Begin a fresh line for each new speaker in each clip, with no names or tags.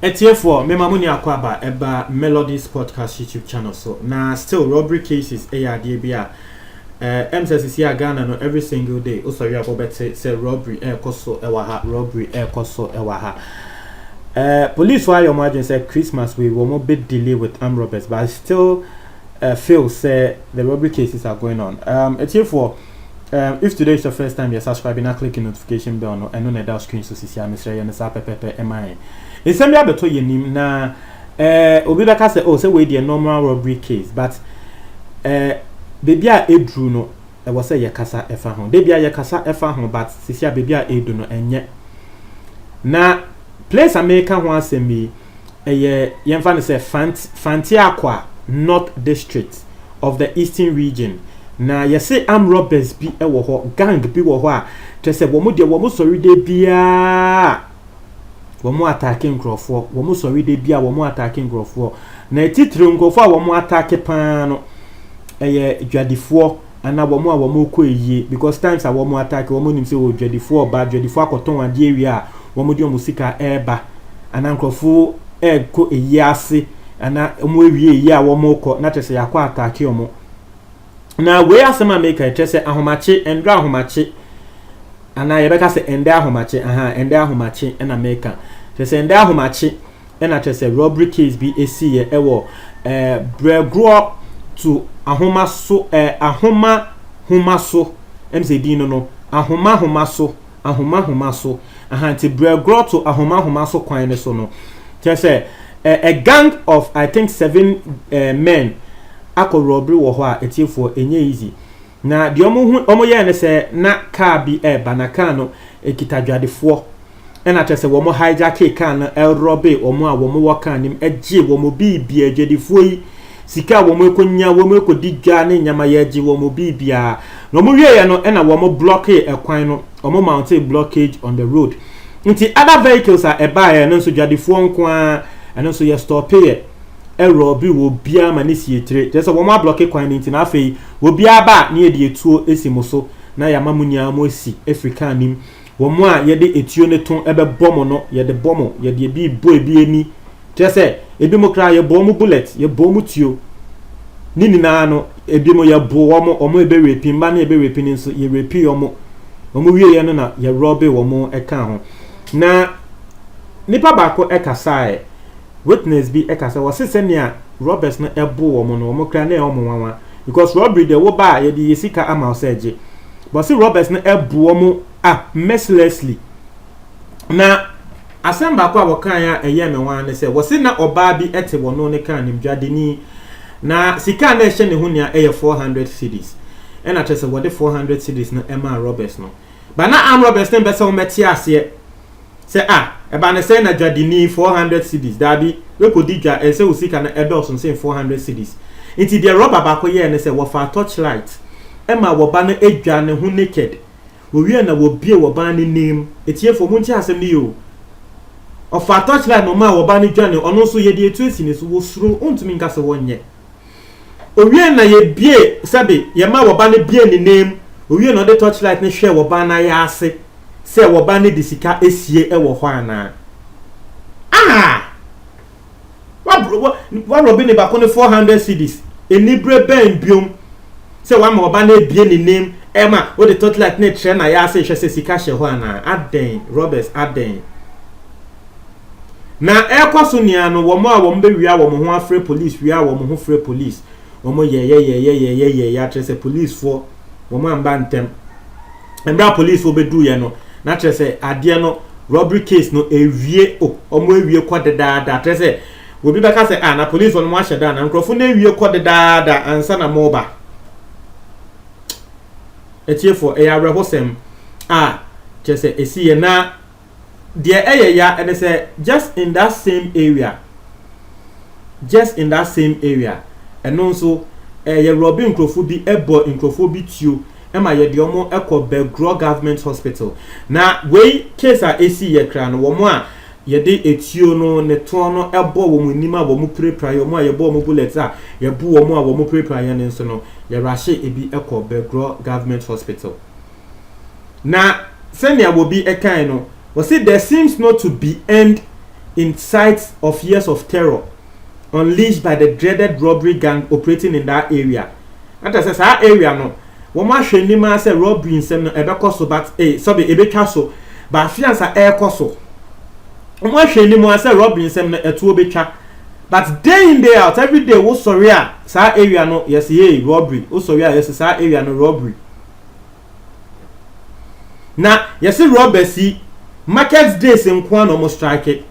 Etiefo me mamuni akwaba eba Melodies Podcast YouTube channel so na still robbery cases ade bia MSCC Ghana no every single day o sorry about say robbery koso ewa ha robbery koso ewa ha police why your margin say Christmas we will more bit delay with armed robbers but I still feel say the robbery cases are going on Etiefo if today is your first time you're subscribing and clicking notification bell no and on that screen so see Mr. Yanisa pepe MI Isemi abeto yenim na obi beka say oh say we dey normal robbery case but baby a edru no e wo say yakasa efa ho de bia yakasa efa ho but sisia baby a edu no enye na place America ho asemi yemfa no say Fantiakwa North District of the Eastern Region na yese armed robbers bi e wo ho gang bi wo ho a tese wo mo de wo mo sori de bia womo attacking Crawford womo sorry de bia womo attacking Crawford na titire nkofo a womo attack pan no dwadifo ana womo a womo kɔ eyie because times a womo attack womo nim se wo dwadifo ba dwadifo akoton ade ewie a womo de musika eba ana Crawford kɔ eyie ase ana omo ewie eyie a womo kɔ na tese yakɔ attack omo na we asema make I tese ahomache endra ahomache ana yebeka se ende ahomache ende ahomache na America tese ende ahomache na tese robbery case bi esi ye ewo bregro to ahoma so ahoma so mzd no ahoma so ti bregro to ahoma so kwan ne so no tese a gang of I think 7 men akọ robbery wo ho a etiefo enye easy na de omo ye ne se na car bi na car no ekita dwadefo na tese wo mo hijack car no robbe omo a wo mo waka nim eje wo mo bibia adwadefo yi sika wo mo ekonya wo mo ekodidwa ne nyama ye eje wo mo bibia no mo wie ye no na wo mo block ekwan no omo mount blockage on the road nti other vehicles are eba no so dwadefo nko a eno so ye stop here robbery wo bia ma ne sietire tese wo ma block kwan nti na afei wo bia ba ne ye de etuo esimoso na ya mamunya mo si Africa nim wo mo a ye de etuo ne ton ebe bomo no ye de bomo ye de bi bo ebi eni tese ebi mo kra ye bomo bullet ye bomo tuo nini na no ebi mo ye bo wo mo omo ebe repi mba na ebe repi nso ye repi omo wie ye no na ye robbery wo mo eka ho na nipa ba ko ekasae witness bi ekasa wose senia robbers no ebo wo mo no mo kra na e omo wanwa because robbery de wo ba ye de yesika ama oseje but see robbers no ebo wo mo mercilessly na asemba ko abokan ya eye me wan ne se wose na oba bi ete wo no ne kan nim dwadeni na sika na ehye ne ho nia 400 cedis na tese wo de 400 cedis no ema robbers no ba na armed robbers ne be se wo meti ase se eba ne say na dwadini 400 cedis dabi we ko digwa say usika na edos say 400 cedis nti the robber ba ko ye ne say wo fa torchlight ema wo ba na edwa ne hu naked wo wie na wo bie wo ba ne name etiefo mu nti asem ni yo o fa torchlight no ma wo ba ne dwa ne ono so ye de etu esi ne so wo suro ontumi nka se wonye o wie na ye bie sabe ye ma wo ba ne bie ne name o wie na de torchlight ne hwe wo ba na ya ase se wo ba ne disika esie wo ho ana wa robin ba ko ne 400 cedis enibre ben biom se wa ma oba na ebie ni name ema wo de tot like ne tre na ya se hwese sika hye ho ana aden robbers aden na ekoso nia no wo mo a wo mbe wia wo mo ho afre police wia wo mo ho free police wo mo ye ya tre se police for wo mo amba ntem embra police wo bedu ye no na tre se ade no robbery case no ewie omo ewie kwodeda tre se wo bi beka se na police on mo aheda na nkrofo na ewie kwodeda ansa na mo ba etiefo rehosem tre se esi ye na de ya and say just in that same area and also ye robbing nkrofo bi ebo nkrofo bi tuo ema ye de omo ekọ Belgro Government Hospital na we case a esi ye kra no wo mo a ye de etuo no ne to no ebo wo mo nima wo mo prepare yo mo a ye bo mo bullet a ye bu wo mo a wo mo prepare ye nso no ye rashe ebi ekọ Belgro Government Hospital na senior will be a kind no was it there seems not to be end in sight of years of terror unleashed by the dreaded robbery gang operating in that area. And as that area no, woman shenima say robbery in some ebekoso but sorry ebetwa but fiansa air koso. Woman shenima say robbery in some etu obetwa but day in day out every day wo sorry sa area no yes robbery wo sorry yes sa area no robbery. Na yes robbers market days nkwa no mo strike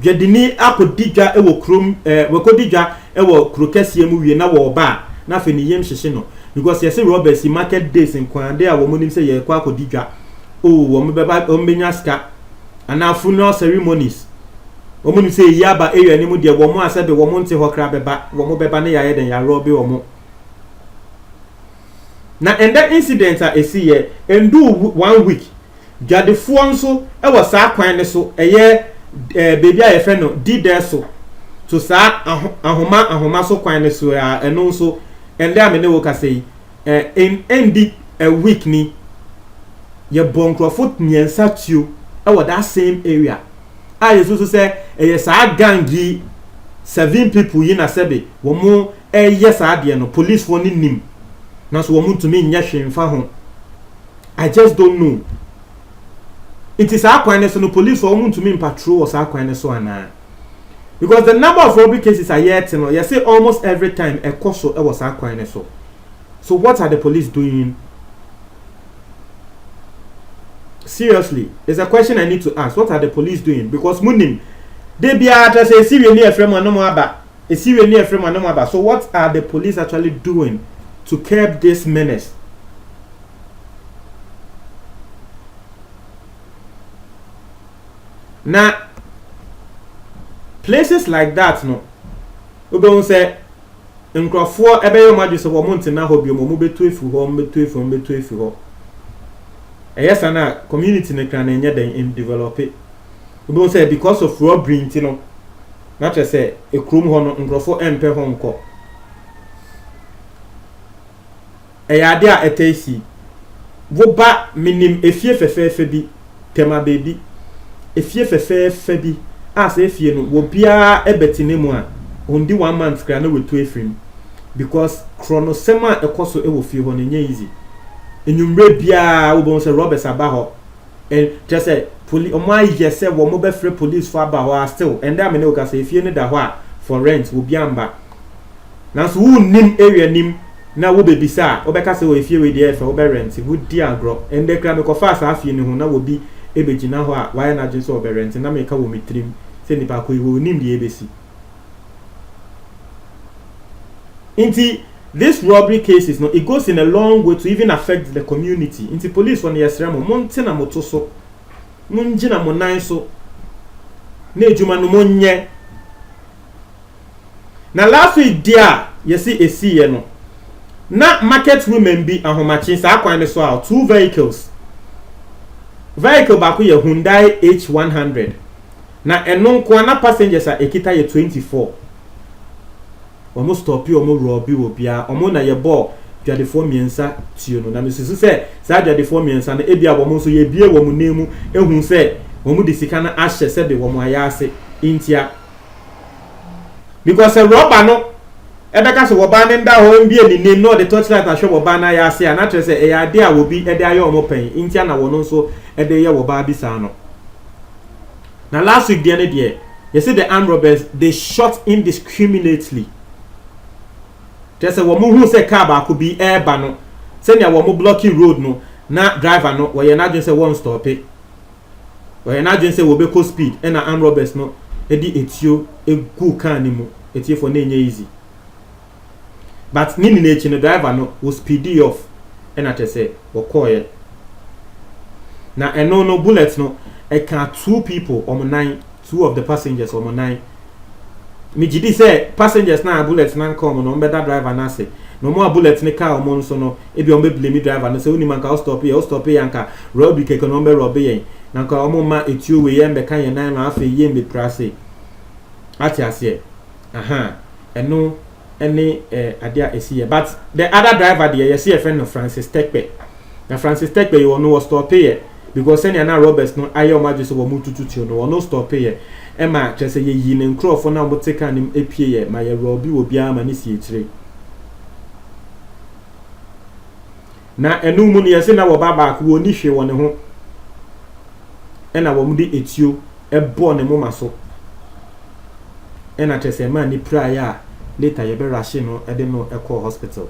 Jedini akodija ewo krom wekodija ewo krokesi emu wie na wo ba na fe ni yem hyehye no because yes robbers market days nkwan dey a wo monim say ye kwa akodija wo mo beba wo menya ska ana funeral ceremonies wo monim say yaba area ni mu de wo mo asebe wo mo nte ho kra beba wo mo beba ne yaye den ya robbe wo mo na and that incident a esi ye endu 1 week jadefo nso ewo saa kwan ne so eye baby a yefe no di there so to sa ahoma so kwan ne so eno so ende amene wo ka say in endi a week ni ye bonkrofo miensa tuo e that same area yesu so say sa gangi 7 people yi na sebe wo mo yes ade no police for ni nim na so wo mo tumi nya hwemfa ho I just don't know. It is our kindness no police for women to mean patrol or our kindness so ana. Because the number of robbery cases are yet, you say almost every time a cost so was our kindness so. So what are the police doing? Seriously, there's a question I need to ask. What are the police doing? Because munim they be at a serious near frame and no more about a serious near frame and no more about. So what are the police actually doing to curb this menace? Now, places like that, no, we don't say, in Crawford, every major of a month in a hobby, mobile to if you home, to if you home. Yes, and a community in the can in develop it. We don't say because of robbery, you know, not just say a chrome honor in Crawford and per home call. A idea at AC. Woba minim a fear for be tema baby. If ye fe bi as if ye no wo bia ebetine mu a ondi 1 month kra na wetu efrim because chronosema ekoso e wo fie ho na nya easy enumre bia wo bon se robbers aba ho and just say police o ma ye se wo mo be free police for aba ho still and am na o ka say fie ne da ho a for rent wo bia mba na so wo nim area nim na wo be bisa wo be ka say wo fie we dey fe wo be rent wo di agro and the kra me ko fa sa fie ne ho na wo bi ebejina ho a why na jinso oberent na me ka wo mitrim se nipa ko iwo nim de ebesi inti this robbery cases no it goes in a long way to even affect the community inti police on yesrem monte na moto so munjina mo nan so na ejuma no monye na last week dia yesi esi ye no na market women bi ahomachi sa akwan ne so out 2 vehicles vehicle baako ye Hyundai H100 na eno nko na passengers a ekita ye 24 omo stop omo robi obia omo na ye bo dwadefo miensa tio no na mesusu se sa dwadefo miensa na ebia omo so ye bie omo nemu ehun se omo de sika na ahye se de omo ayase intia because a robber no ebeka so woba ne nda ho mbie ni name no the torchlight na show woba na ayase a na tre se e ade a obi ede aye omo pen intia na wono so ede ye woba bisa no na last week the you see the armed robbers they shot indiscriminately just say wo mo hu se car ba ko bi eba no se nya wo mo blocking road no na driver no wo ye na dwen say one stop it wo ye na dwen say wo be co speed and na armed robbers no edi etio egu kan ni mu etie for na enye easy but nini na echi no driver no wo speed off and at say wo call ye na eno no bullet no e can 2 people or 9 2 of the passengers or 9 me gidi say passengers na bullet na come no better driver na say no more bullet ni car o so no e bi o be blame driver no say oni man ka stop here anka robbery ke no be robbe yen na ka o mo ma etio we yen be kan yen na afa yen be prase ati ase aha eno any adia esi but the other driver there you see a friend of Francis Tekpe na Francis Tekpe you no stop here because send na robbers no ayo ma just wo mututu no no stop here e ma che say yi ne nkrofo na mo take anim epie ye ma ye robi obi ama ne si etire na enu mu ne yese na wo baba ko oni hwe wo ne ho e na wo mu de etio e bo ne mo maso e na che say ma ni prayer later ye be rush no e de no e call hospital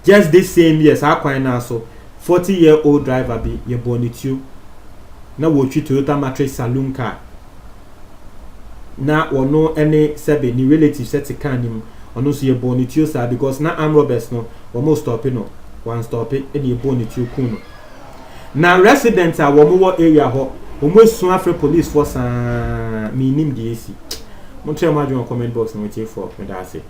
just this same year sa kwan na so 40-year-old driver be ye born it you na wo twi Toyota Matrix saloon car na wono any sebe ni relative set car nim ono so ye born it you sir because na arm robbers no wo mo stop no one stop e ye born it you kun no na resident a wo mo wo area ho wo mo sun afre police force mi nim de esi mo tell ma comment box no we for me da say